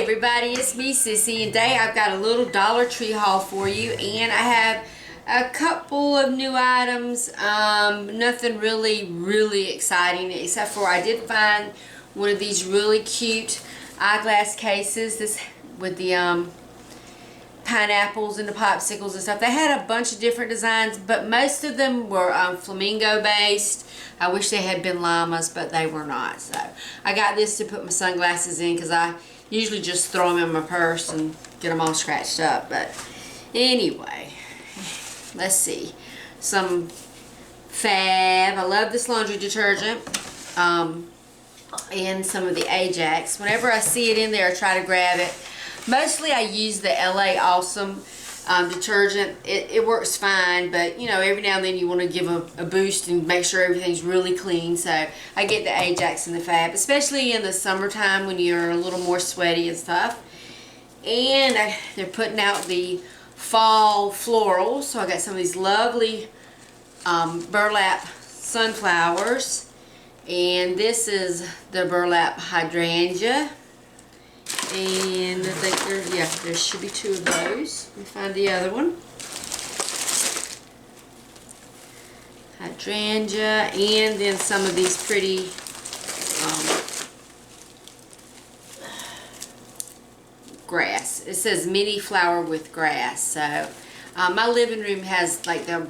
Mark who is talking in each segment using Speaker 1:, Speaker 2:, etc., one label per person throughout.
Speaker 1: everybody, it's me Sissy, and today I've got a little Dollar Tree haul for you, and I have a couple of new items. Nothing really exciting, except for I did find one of these really cute eyeglass cases, this with the pineapples and the popsicles and stuff. They had a bunch of different designs, but most of them were flamingo based. I wish they had been llamas, but they were not. So I got this to put my sunglasses in, because I usually just throw them in my purse and get them all scratched up. But anyway, let's see. Some Fab. I love this laundry detergent. And some of the Ajax. Whenever I see it in there, I try to grab it. Mostly I use the LA Awesome detergent. It works fine, but you know, every now and then you want to give a boost and make sure everything's really clean. So I get the Ajax and the Fab, especially in the summertime when you're a little more sweaty and stuff. And they're putting out the fall florals. So I got some of these lovely burlap sunflowers. And this is the burlap hydrangea. And I think there should be two of those. Let me find the other one. Hydrangea, and then some of these pretty grass. It says mini flower with grass. So my living room has like the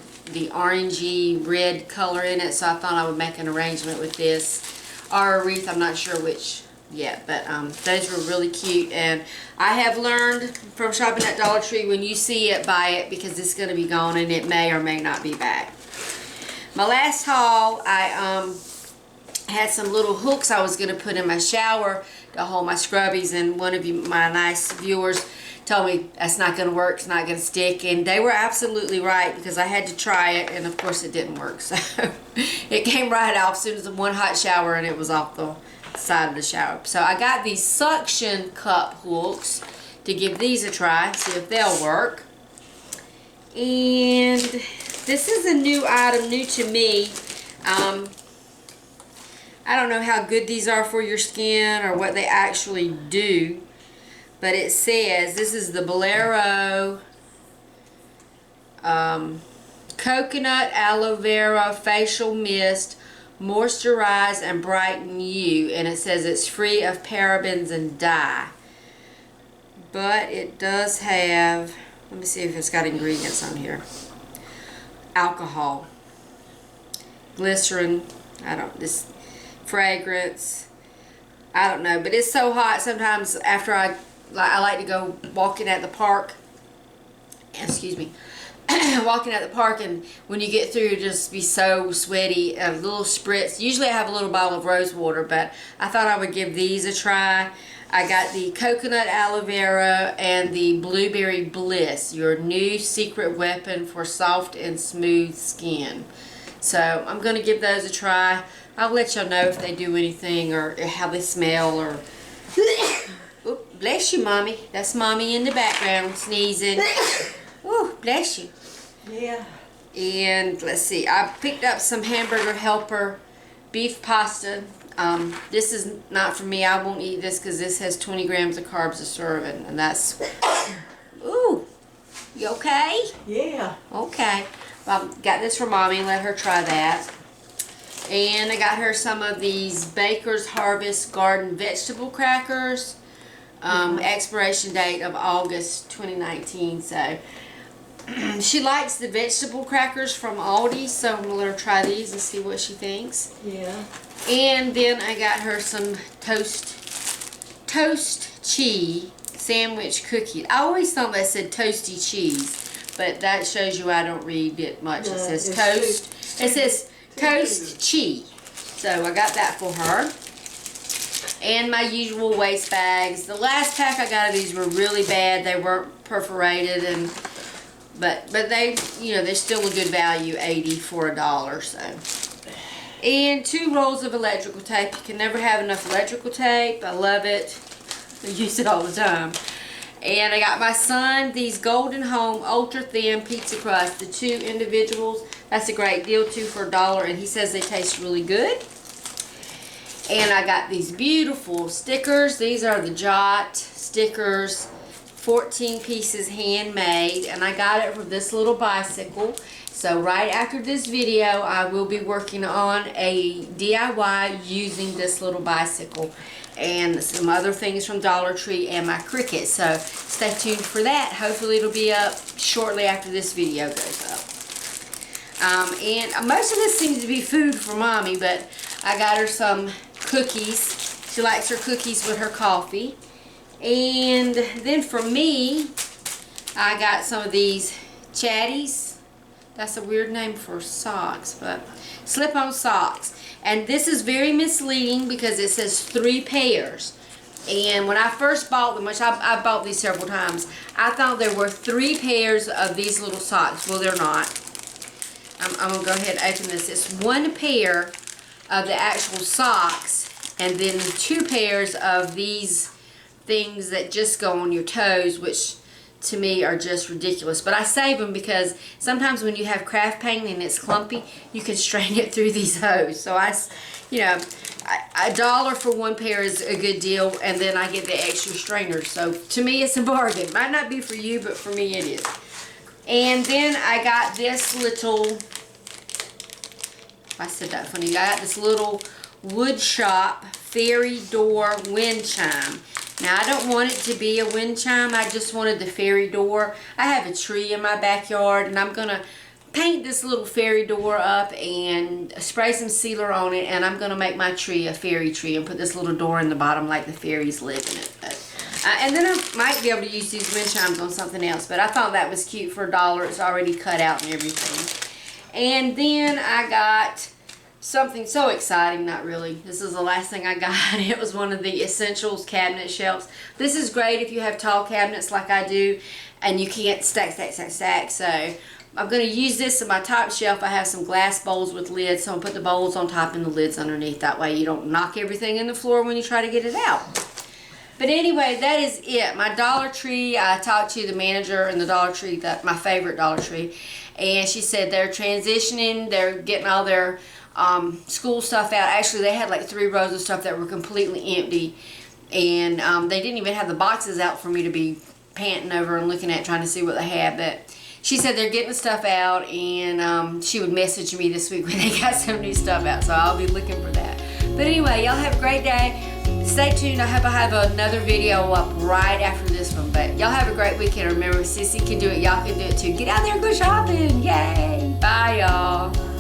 Speaker 1: orangey red color in it, so I thought I would make an arrangement with this, or a wreath. I'm not sure which yet, but those were really cute. And I have learned from shopping at Dollar Tree, when you see it, buy it, because it's going to be gone and it may or may not be back. My last haul, I had some little hooks I was going to put in my shower to hold my scrubbies, and one of you, my nice viewers, told me that's not going to work, it's not going to stick, and they were absolutely right, because I had to try it, and of course it didn't work. So it came right off as soon as one hot shower, and it was off the side of the shower. So I got these suction cup hooks to give these a try, see if they'll work. And this is a new item, new to me. I don't know how good these are for your skin or what they actually do, but it says this is the Bolero Coconut Aloe Vera Facial Mist, moisturize and brighten you, and it says it's free of parabens and dye. But it does have, let me see if it's got ingredients on here. Alcohol, glycerin, this fragrance, I don't know, but it's so hot sometimes after I like to go walking at the park, excuse me, walking at the park, and when you get through, just be so sweaty. A little spritz. Usually I have a little bottle of rose water, but I thought I would give these a try. I got the Coconut Aloe Vera and the Blueberry Bliss, your new secret weapon for soft and smooth skin. So I'm going to give those a try. I'll let y'all know if they do anything, or how they smell, or oop, bless you, Mommy. That's Mommy in the background sneezing. Ooh, bless you.
Speaker 2: Yeah.
Speaker 1: And let's see, I picked up some Hamburger Helper beef pasta. This is not for me. I won't eat this, because this has 20 grams of carbs a serving, and that's... Ooh, you okay?
Speaker 2: Yeah.
Speaker 1: Okay. Well, got this for Mommy. Let her try that. And I got her some of these Baker's Harvest Garden vegetable crackers. Expiration date of August 2019. So she likes the vegetable crackers from Aldi, so I'm gonna let her try these and see what she thinks.
Speaker 2: Yeah.
Speaker 1: And then I got her some toast cheese sandwich cookie. I always thought that said toasty cheese, but that shows you I don't read it much.
Speaker 2: No,
Speaker 1: it says toast. It says toast cheese. So I got that for her. And my usual waste bags. The last pack I got of these were really bad. They weren't perforated, and but they, you know, they're still a good value, 80 for $1. So, and 2 rolls of electrical tape. You can never have enough electrical tape. I love it. I use it all the time. And I got my son these Golden Home Ultra Thin Pizza Crust, the 2 individuals. That's a great deal, 2 for $1, and he says they taste really good. And I got these beautiful stickers. These are the Jot Stickers, 14 pieces handmade, and I got it for this little bicycle. So right after this video, I will be working on a DIY using this little bicycle and some other things from Dollar Tree and my Cricut. So stay tuned for that. Hopefully it'll be up shortly after this video goes up. And most of this seems to be food for Mommy, but I got her some cookies. She likes her cookies with her coffee. And then for me, I got some of these chatties. That's a weird name for socks, but slip-on socks. And this is very misleading because it says 3 pairs. And when I first bought them, which I bought these several times, I thought there were 3 pairs of these little socks. Well, they're not. I'm going to go ahead and open this. It's 1 pair of the actual socks, and then 2 pairs of these things that just go on your toes, which to me are just ridiculous. But I save them because sometimes when you have craft paint and it's clumpy, you can strain it through these hose. So you know, $1 for 1 pair is a good deal, and then I get the extra strainers. So to me, it's a bargain. Might not be for you, but for me it is. And then I got this little, I said that funny, I got this little wood shop fairy door wind chime. Now, I don't want it to be a wind chime. I just wanted the fairy door. I have a tree in my backyard, and I'm going to paint this little fairy door up and spray some sealer on it, and I'm going to make my tree a fairy tree and put this little door in the bottom like the fairies live in it. And then I might be able to use these wind chimes on something else, but I thought that was cute for $1. It's already cut out and everything. And then I got something so exciting, not really. This is the last thing I got. It was one of the Essentials cabinet shelves. This is great if you have tall cabinets like I do and you can't stack. So I'm going to use this in my top shelf. I have some glass bowls with lids, so I'm going to put the bowls on top and the lids underneath. That way you don't knock everything in the floor when you try to get it out. But anyway, that is it. My Dollar Tree, I talked to the manager in the Dollar Tree, my favorite Dollar Tree, and she said they're transitioning, they're getting all their school stuff out. Actually, they had like 3 rows of stuff that were completely empty, and they didn't even have the boxes out for me to be panting over and looking at, trying to see what they had. But she said they're getting the stuff out, and she would message me this week when they got some new stuff out, so I'll be looking for that. But anyway, y'all have a great day. Stay tuned. I hope I have another video up right after this one. But y'all have a great weekend. Remember, Sissy can do it. Y'all can do it too. Get out there and go shopping. Yay. Bye, y'all.